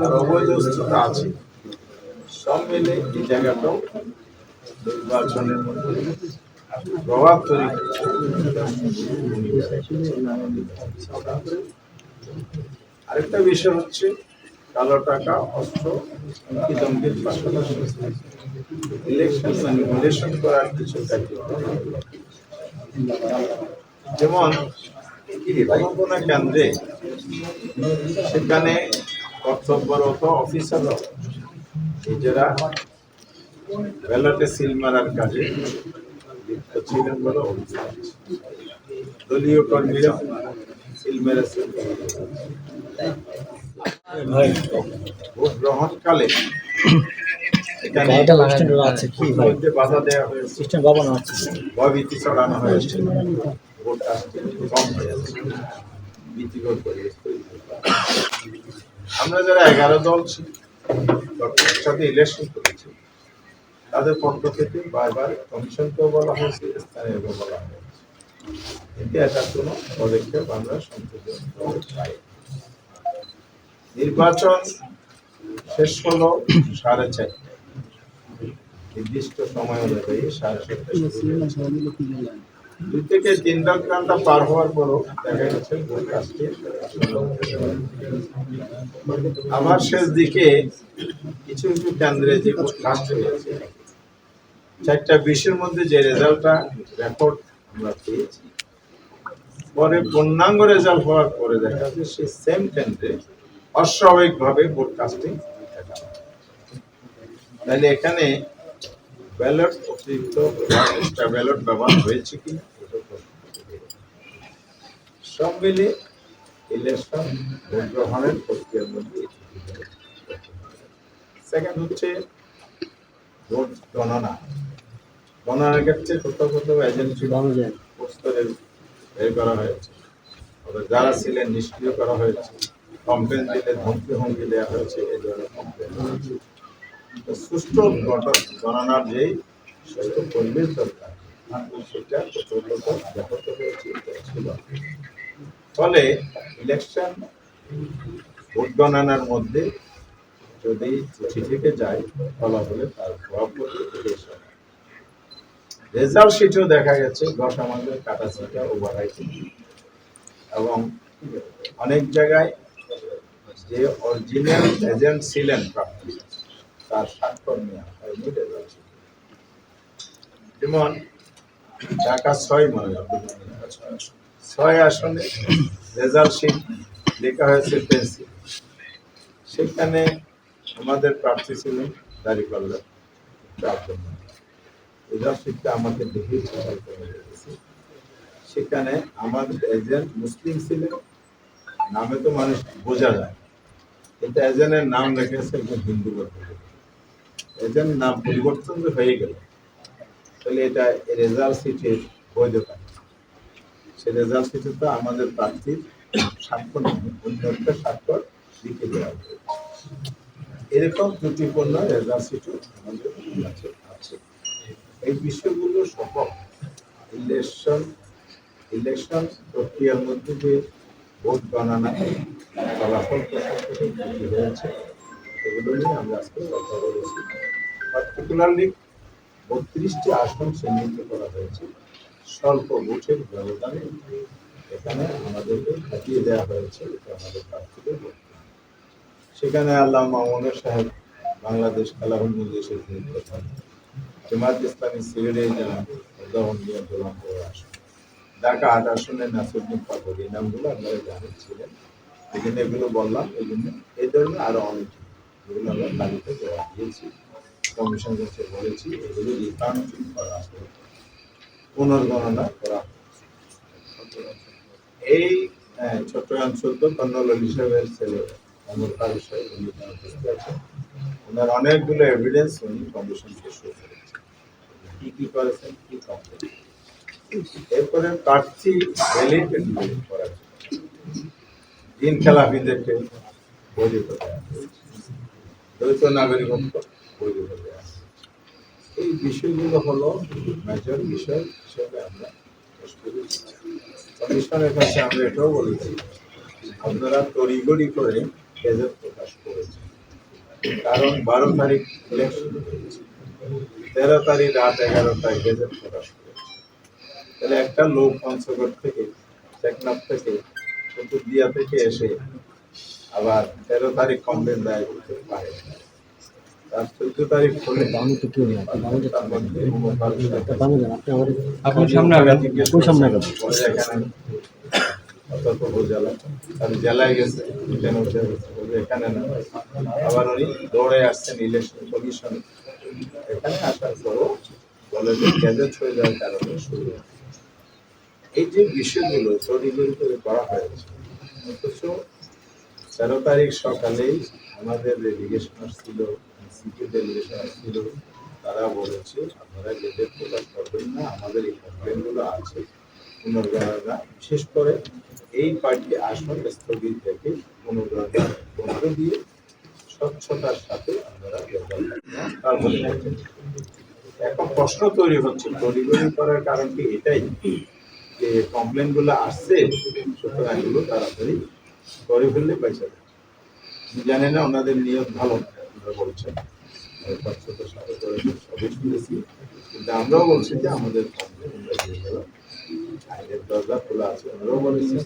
আর অবৈধতা আছে, সব মিলে এই জায়গাটাও নির্বাচনের মধ্যে প্রভাব তৈরি করছে। আরেকটা বিষয় হচ্ছে কালো টাকা, অস্ত্র, হুমকি পাশাপাশি ইলেকশন ম্যানিপুলেশন করার কিছু যেমন কোনো কেন্দ্রে সেখানে কর্তব্যরত অফিসাররা নিজেরা ব্যালটে সিল মারার কাজে লিপ্ত ছিলেন বলে অভিযোগ আছে। দলীয় কর্মীরা সিল মেরেছে। ভোট গ্রহণকালে এখানে বাধা দেওয়া হয়েছে, ভয়ভীতি ছড়ানো হয়েছে, ভোট আসতে কম হয়েছে, ভীতিকর পরিবেশ তৈরি হয়েছে। আমরা যারা 11 দল সাথে ইলেকশন করেছি তাদের পক্ষ থেকে বারবার কমিশনকেও বলা হয়েছে, স্থানীয় বলা হয়েছে, কিন্তু এটার কোনো পদক্ষেপ আমরা সংশোধন পাই। নির্বাচন শেষ হলো 4:30, নির্দিষ্ট সময় অনুযায়ী 7:30। 2 থেকে 3 ঘন্টা পার হওয়ার পরও দেখা গেছে আবার শেষ দিকে কিছু কিছু কেন্দ্রে যে কাস্ট হয়েছে 4:20-এর মধ্যে যে রেজাল্টটা রেকর্ড আমরা পেয়েছি, পরে পূর্ণাঙ্গ রেজাল্ট হওয়ার পরে দেখা যাচ্ছে সেই সেম কেন্দ্রে অস্বাভাবিকভাবে ভোট কাস্টিং। তাহলে এখানে ব্যালট অতিরিক্ত ব্যালট ব্যবহার হয়েছে কি সব মিলে ইলেকশন ভোট গ্রহণের প্রক্রিয়ার মধ্যে। সেকেন্ড হচ্ছে ভোট গণনা। গণনার ক্ষেত্রে কোথাও কোথাও এজেন্সি স্তরে বের করা হয়েছে, যারা ছিলেন নিষ্ক্রিয় করা হয়েছে, কমপ্লেন দিলে হুমকি দেওয়া হয়েছে, এই ধরনের কমপ্লেন হয়েছে। সুষ্ঠু গণনার যেই সুষ্ঠু পরিবেশ দরকার সেটা ব্যাহত হয়েছে ছিল। ফলে ইলেকশন ভোট গণনার মধ্যে যদি ত্রুটি থেকে যায় ফলাফলে তার প্রভাব পড়বে। রেজাল্ট শিটেও দেখা গেছে আমাদের কাটাছিটা ওভাররাইটিং, এবং অনেক জায়গায় যে অরিজিনাল এজেন্ট ছিলেন প্রার্থী তার স্বাক্ষর নেওয়া হয়নি রেজাল্ট শিটে। যেমন ঢাকা 6 মনে হয় 6 আসনে রেজাল্ট শিট লেখা হয়েছে পেন্সিল, সেখানে আমাদের প্রার্থী ছিলেন দাঁড়িপাল্লা। রেজাল্ট শিটটা আমাকে দেখিয়েছে, সেখানে আমাদের এজেন্ট মুসলিম ছিলেন, নামে তো মানুষ বোঝা যায়, কিন্তু এজেন্টের নাম রেখেছে একজন হিন্দু বর্তমান। এজেন্ট নাম পরিবর্তন হয়ে গেল, তাহলে এটা রেজাল্ট শিটের বৈধতা। সে রেজাল্ট শিটে তো আমাদের প্রার্থীর স্বাক্ষর অন্য একটা স্বাক্ষর লিখে দেওয়া হবে। এরকম ত্রুটিপূর্ণ রেজাল্ট শিটও আমাদের কাছে আছে। এই বিষয়গুলো সহ ইলেকশন প্রক্রিয়ার মধ্যে যে ভোট গণনা ফলাফল হয়েছে এগুলো নিয়ে আমরা আজকে কথা বলেছি। পার্টিকুলারলি 32টি আসন চিহ্নিত করা হয়েছে স্বল্প ভোটের ব্যবধানে। এখানে আমাদেরকে খাটিয়ে দেওয়া হয়েছে, এটা আমাদের প্রার্থীদের ভোট। সেখানে আল্লাহ মামুনুর সাহেব বাংলাদেশ খেলাফত মজলিসের প্রধান, জামায়াত ইসলামী সিলেটের জেলা উদ্যাহরণীয় গোলাম আসন, ঢাকা 8 আসনে নাসিরুদ্দিন পাগল, এই নামগুলো আপনারা জানেন ছিলেন। এই জন্য এগুলো বললাম। এই জন্য এই ধরনের আরো অনেক যেগুলো আমরা তালিকা দেওয়া দিয়েছি, কমিশন কাছে বলেছি, এগুলো রিকাউন্টিং করা হবে, পুনর্গণনা করা। এই চট্টগ্রাম 14 কর্নেল হিসেবের ছেলে ওনার অনেকগুলো এভিডেন্স উনি কমিশনকে শো করেছেন, কি করেছেন, কি কমপ্লেন। এরপরে প্রার্থী ভ্যালিড করার দিন খেলাপিদেরকে বৈধ করে দ্বৈত নাগরিকত্ব বৈধ করে। এই বিষয়গুলো হলো মেজর বিষয় হিসেবে আমরা কমিশনের কাছে আমরা এটাও বলেছি, আপনারা তড়িঘড়ি করে গেজেট প্রকাশ কারণ 12 তারিখ ইলেকশন হয়েছে, 13 তারিখ রাত 11টায় গেজেট প্রকাশ করেছে। তাহলে একটা লোক পঞ্চগড় থেকে, টেকনাফ থেকে, কুতুবদিয়া থেকে এসে আবার 13 তারিখ কমপ্লেন দায়ের করতে পারে, তার 14 তারিখ হলে তার মধ্যে আপনি সামনে আগান। ওই সামনে আগান। পরে এখানে অত উপজেলা, আমি জেলায় গেছে, এখানে উঠে গেছে, বলে এখানে না। আবার উনি দৌড়ে আসছেন ইলেকশন কমিশনে, এখানে আসার পরও বলে যে গ্যাজেট হয়ে যাওয়ার কারণে শুরু হয়। এই যে বিষয়গুলো তড়িঘড়ি করে করা হয়েছে, অথচ 13 তারিখ সকালেই আমাদের ডেলিগেশন আসছিল, সিটি ডেলিগেশন আসছিল, তারা বলেছে আপনারা গেজেট প্রকাশ করবেন না, আমাদের এই কমপ্লেনগুলো আছে পুনর্গণনা, বিশেষ করে এই পার্টি আসন স্থগিত রেখে পুনর্গণনা বন্ধ দিয়ে স্বচ্ছতার সাথে আপনারা তারপরে এখন প্রশ্ন তৈরি হচ্ছে তড়িঘড়ি করার কারণ কি এটাই যে কমপ্লেন গুলো আসছে, সুতরাং এগুলো তাড়াতাড়ি করে ফেললে পয়সা জানে না, ওনাদের নিয়ত ভালো বলছেন স্বচ্ছতার সাথে করে সবই শুনেছি, কিন্তু আমরাও বলছি যে আমাদের কমপ্লেন আমরা দিয়ে গেলাম, আইনের দরজা খোলা আছে, ওনারাও বলেছেন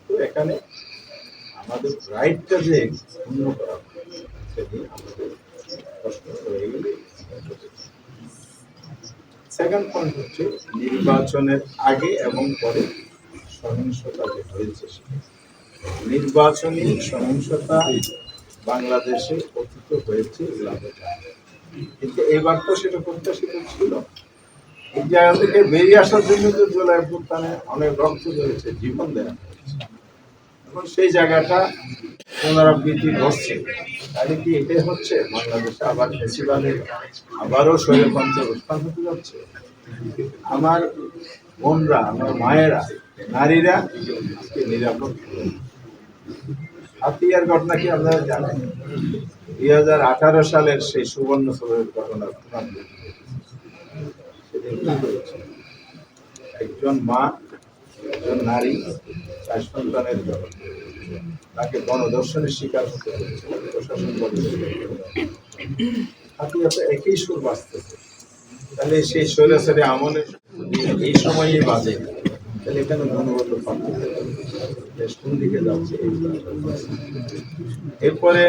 তো এখানে আমাদের রাইটটা যে পূর্ণ করা সেটি আমাদের প্রশ্ন হয়ে গেলে। সেকেন্ড পয়েন্ট হচ্ছে নির্বাচনের আগে এবং পরে সহিংসতা যে হয়েছে, নির্বাচনী সহিংসতা বাংলাদেশে কথিত হয়েছে, কিন্তু এবার তো সেটা প্রত্যাশিত ছিল। এই জায়গা থেকে বেরিয়ে আসার জন্য যে জুলাই অভ্যুত্থানে অনেক রক্ত ঝরেছে, জীবন দেওয়া হয়েছে, এখন সেই জায়গাটা পুনরাবৃত্তি ঘটছে। তাহলে কি এটাই হচ্ছে বাংলাদেশে আবার ফেসিবালের আবারও স্বৈরতন্ত্রের উত্থান হতে যাচ্ছে? আমার বোনরা, আমার মায়েরা, নারীরা আজকে নিরাপদ। হাতিয়ার ঘটনা কি আপনারা জানেন? 2018 সালের সেই সুবর্ণ চরের ঘটনা একজন মা, একজন নারী, 4 সন্তানের জন্য তাকে গণধর্ষণের শিকার হতে হয়েছে, প্রশাসন হাতিয়াতে একই সুর বাঁচতেছে। তাহলে সেই স্বৈরাচারী আমলে এই সময়ই বাজে, তাহলে এখানে গণবদ্ধ পার্থক্য দেশ কোন দিকে যাচ্ছে? এরপরে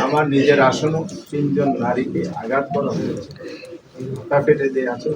আমার নিজের আসনও 3 জন নারীকে আঘাত করা হয়েছে, মাথা ফেটে দিয়ে আছে।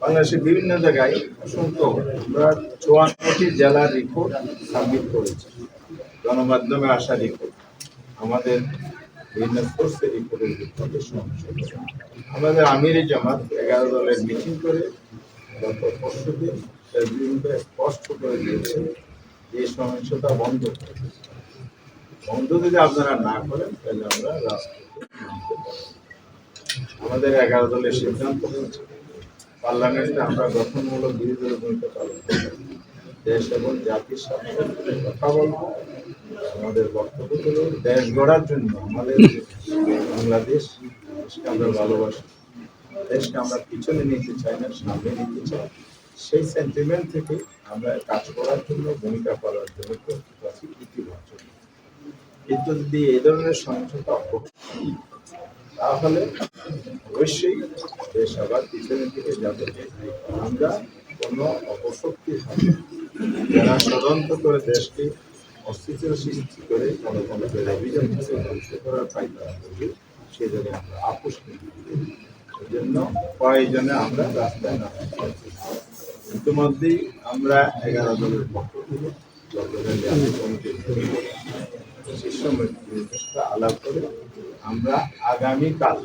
বাংলাদেশের বিভিন্ন জায়গায় অসংখ্য, আমরা 54টি জেলার রিপোর্ট সাবমিট করেছি, গণমাধ্যমে আসা রিপোর্ট, আমাদের বিভিন্ন সোর্সের রিপোর্টের ভিত্তিতে সহিংসতা। আমাদের আমির জামাত 11 দলের মিটিং করে গত পরশুদিন স্পষ্ট করে দিয়েছে যে সহিংসতা বন্ধ যদি আপনারা না করেন তাহলে আমরা রাজপথে নামতে পারব। আমাদের 11 দলের সিদ্ধান্ত হয়েছে পার্লামেন্টে আমরা গঠনমূলক বিরোধী ভূমিকা পালন করব, দেশ এবং জাতির সাথে কথা বলব, আমাদের বক্তব্যগুলো দেশ গড়ার জন্য, আমাদের বাংলাদেশ দেশকে আমরা ভালোবাসি, দেশকে আমরা পিছনে নিতে চাই না, সামনে নিতে চাই, সেই সেন্টিমেন্ট থেকে আমরা কাজ করার জন্য, ভূমিকা পালনের জন্য প্রস্তুত আছি ইতিবাচক। কিন্তু যদি এই ধরনের সহিংসতা তাহলে অবশ্যই দেশ আবার পিছনের দিকে যাবে। আমরা কোনো অপশক্তির হাতে যারা ষড়যন্ত্র করে দেশকে অস্থিতির সৃষ্টি করে গণতন্ত্রের অভিযান থেকে ধ্বংস করার পায়তারা করবে, সেই জন্য আমরা আপোষ নিই। এই জন্য কয়েকজনে আমরা রাস্তায় নামতে পারছি। ইতিমধ্যেই আমরা 11 দলের পক্ষ থেকে শীর্ষ নেতৃত্বের সাথে আলাপ করে আমরা আগামীকাল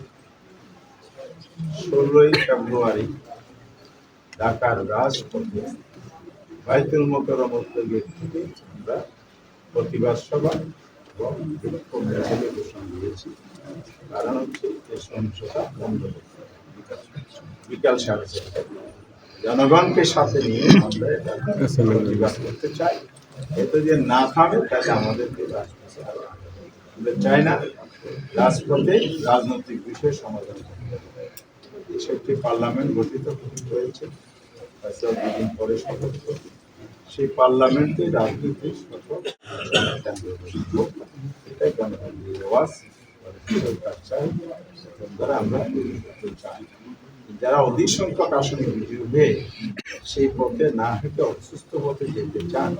16ই ফেব্রুয়ারি ঢাকার রাজপথে বাইতুল মোকাররম গেট থেকে আমরা প্রতিবাদ সভা এবং বিক্ষোভ মিছিলে ঘোষণা দিয়েছি। কারণ হচ্ছে এই সহিংসতা বন্ধ করতে হবে। বিকাল 4:30 জনগণকে সাথে নিয়ে আমরা এটা প্রতিবাদ করতে চাই। এতে যে না থামে তাহলে আমাদেরকে রাজপথে আমরা চাই না। রাজপথে রাজনৈতিক বিষয় সমাধান করতে হবে। একটি পার্লামেন্ট গঠিত হয়েছে, দুদিন পরে শপথ করবে, সেই পার্লামেন্টে রাজনীতির শপথ এটাই গণতান্ত্রিক রেওয়াজ চাই, দ্বারা আমরা চাই যারা অধিক সংখ্যক আসনে বিজয়ী হয়ে সেই পথে না হেঁটে অসুস্থ পথে যেতে চান,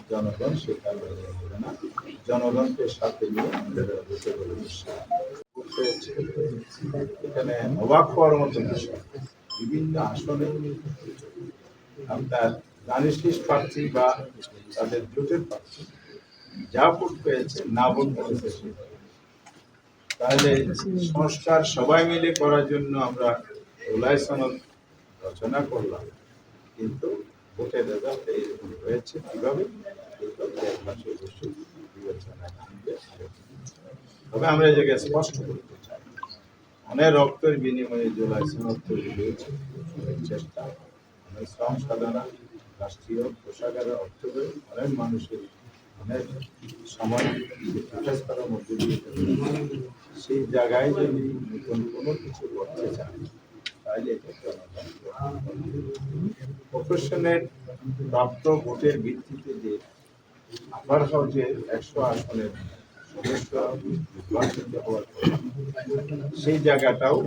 জনগণ সেটা মেনে নেবে না। জনগণকে সাথে নিয়ে আমাদের হতে বলে এখানে অবাক হওয়ার মতো বিষয়, বিভিন্ন আসনে আপনার দানিশ প্রার্থী বা তাদের জোটের প্রার্থী যা ভোট পেয়েছে না ভোট করেছে। তাহলে সংস্কার সবাই মিলে করার জন্য আমরা ওলাই সনদ রচনা করলাম, কিন্তু ভোটের রেজাল্ট এইরকম হয়েছে কিভাবে, অবশ্যই বিবেচনায় আনবে। তবে আমরা এই জায়গায় স্পষ্ট করতে চাই, অনেক রক্তের বিনিময়ে জুলাই সনদ তৈরি হয়েছে, চেষ্টা, অনেক শ্রম সাধনা, রাষ্ট্রীয় কোষাগারে অর্থ করে অনেক মানুষের অনেক সময় প্রকাশ করার মধ্যে দিয়ে সেই জায়গায় যদি নতুন কোনো কিছু করতে চান তাহলে এটা প্রফেশনের প্রাপ্ত ভোটের ভিত্তিতে যে আপার হাউসের 100 আসনের সদস্য নির্বাচিত হওয়ার সেই জায়গাটাও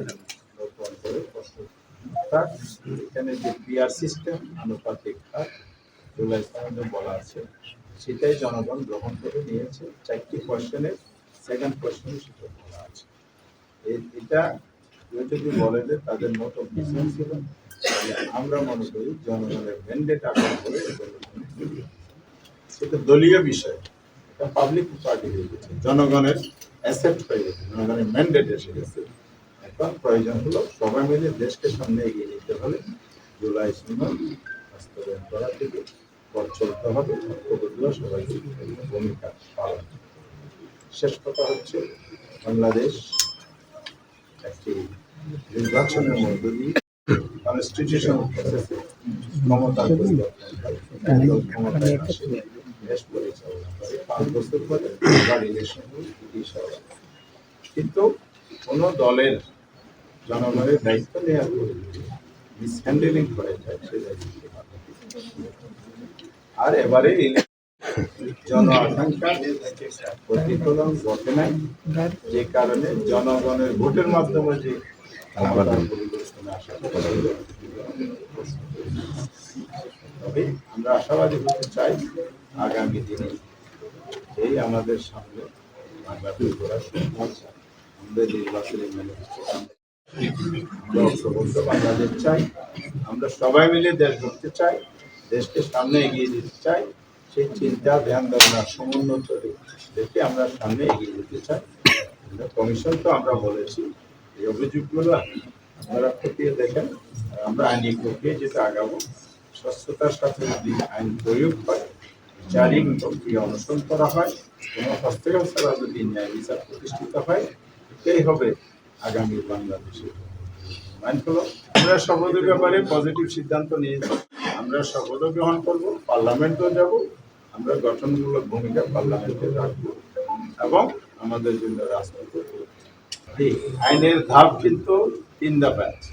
নতুন করে প্রশ্ন। এখানে যে পিআর সিস্টেম আনুপাতিক হার জুলাই সনদে বলা আছে সেটাই জনগণ গ্রহণ করে নিয়েছে। 4টি কোয়েশ্চেনের সেকেন্ড কোয়েশ্চেনে সেটা বলা আছে। এটা যদি বলে যে তাদের মত বিশ্বাস ছিল, আমরা মনে করি জনগণের ম্যান্ডেট আকার করে সেটা দলীয় বিষয়, এটা পাবলিক পার্টি হয়ে গেছে, জনগণের অ্যাসেট হয়ে গেছে, জনগণের ম্যান্ডেট এসে গেছে। এখন প্রয়োজন হলো সবাই মিলে দেশকে সামনে এগিয়ে নিতে হলে জুলাই সনদ বাস্তবায়ন করা থেকে পথ চলতে হবে, সবাই ভূমিকা পালন। শেষ কথা হচ্ছে, বাংলাদেশ একটি নির্বাচনের মধ্য দিয়ে কনস্টিটিউশনাল প্রসেসে ক্ষমতার পরিবর্তন ক্ষমতায় আসে, দেশ পরিচালনা করে 5 বছর পরে আবার ইলেকশন কিন্তু কোনো দলের জনগণের দায়িত্ব নেওয়ার পরে মিসহ্যান্ডেলিং করে যায় সে দায়িত্ব। আর এবারে জন আকাঙ্ক্ষা প্রতিফলন ঘটে নাই, যে কারণে জনগণের ভোটের মাধ্যমে যে পরিবর্তনে আসা, তবে আমরা আশাবাদী হতে চাই আগামী দিনে এই আমাদের সামনে বাংলাদেশ গড়ার আমাদের নির্বাচনী ম্যানিফেস্টো বাংলাদেশ চাই, আমরা সবাই মিলে দেশ গড়তে চাই, দেশকে সামনে এগিয়ে যেতে চাই। সেই চিন্তা ধ্যান ধারণার সমুন্নত দেখে আমরা সামনে এগিয়ে যেতে চাই। কমিশন তো আমরা বলেছি এই অভিযোগগুলো আপনারা খতিয়ে দেখেন, আমরা আইনি প্রক্রিয়া যেটা আগাবো, স্বচ্ছতার সাথে যদি আইন প্রয়োগ হয়, বিচারিক প্রক্রিয়া অনুসরণ করা হয়, কোনো হস্তক্ষেপ ছাড়া যদি ন্যায় বিচার প্রতিষ্ঠিত হয়, এটাই হবে আগামী বাংলাদেশের মাইন্ডফুল। আমরা শপথের ব্যাপারে পজিটিভ সিদ্ধান্ত নিয়েছি, আমরা শপথ গ্রহণ করব, পার্লামেন্টেও যাব, আমরা গঠনমূলক ভূমিকা পার্লামেন্টে রাখবো এবং আমাদের জন্য রাজনীতি এই আইনের ধাপ কিন্তু 3 ধাপ আছে।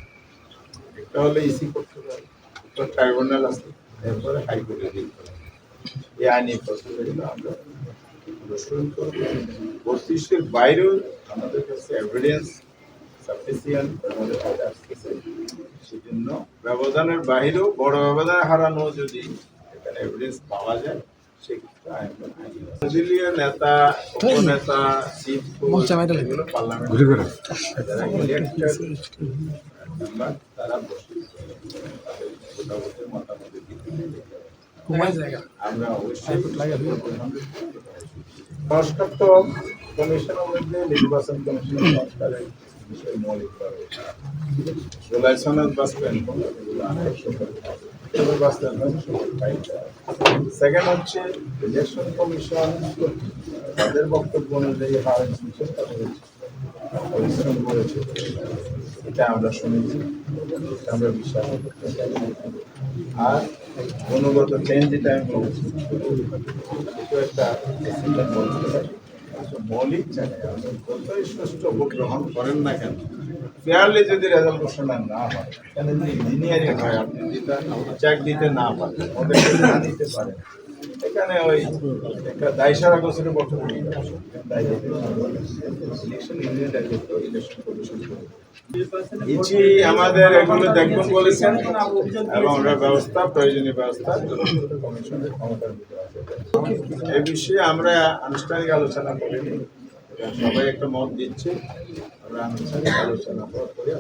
একটা হলে ইসি করতে পারে, একটা ট্রাইব্যুনাল আছে, এরপরে হাইকোর্টে দিতে পারে। এই আইনি প্রসেসগুলো আমরা অনুসরণ করবো। 32-এর বাইরেও আমাদের কাছে এভিডেন্স সাফিসিয়েন্ট আমাদের কাছে আসতেছে, সেজন্য ব্যবধানের বাইরেও বড় ব্যবধান হারানো যদি এখানে এভিডেন্স পাওয়া যায় সেক্ষেত্রে নেতা, উপনেতা, চিফ এগুলো পার্লামেন্ট তারা বসে মতামত আমরা অবশ্যই সংস্কার তো কমিশনের মধ্যে নির্বাচন কমিশনের সংস্কারের বিষয় মৌলিকভাবে জুলাই সনদ বাস্তবায়ন সেকেন্ড হচ্ছে ইলেকশন কমিশন তাদের বক্তব্য অনুযায়ী পরিশ্রম করেছে, এটা আমরা শুনেছি, আমরা বিশ্বাস করতে চাই। আর গুণগত চেঞ্জ যেটা আমি বলেছি সেটাও একটা মৌলিক জায়গায় যতই সুষ্ঠু ভোট গ্রহণ করেন না কেন, ফেয়ারলি যদি রেজাল্ট ঘোষণা না হয়, কেন যদি ইঞ্জিনিয়ারিং হয়, আপনি যেটা চেক দিতে না পারেন, ওদেরকে না দিতে পারেন, এখানে ওই একটা দায়সারা গোছের বছর election union election commission itchy আমাদের এগুলো দেখবেন বলেছেন এবং আমরা ব্যবস্থা প্রয়োজনীয় ব্যবস্থা কমিশনের ক্ষমতার ভিতরে আছে। এই বিষয়ে আমরা আনুষ্ঠানিক আলোচনা করিনি, সবাই একটা মত দিচ্ছে, আমরা আনুষ্ঠানিক আলোচনা করে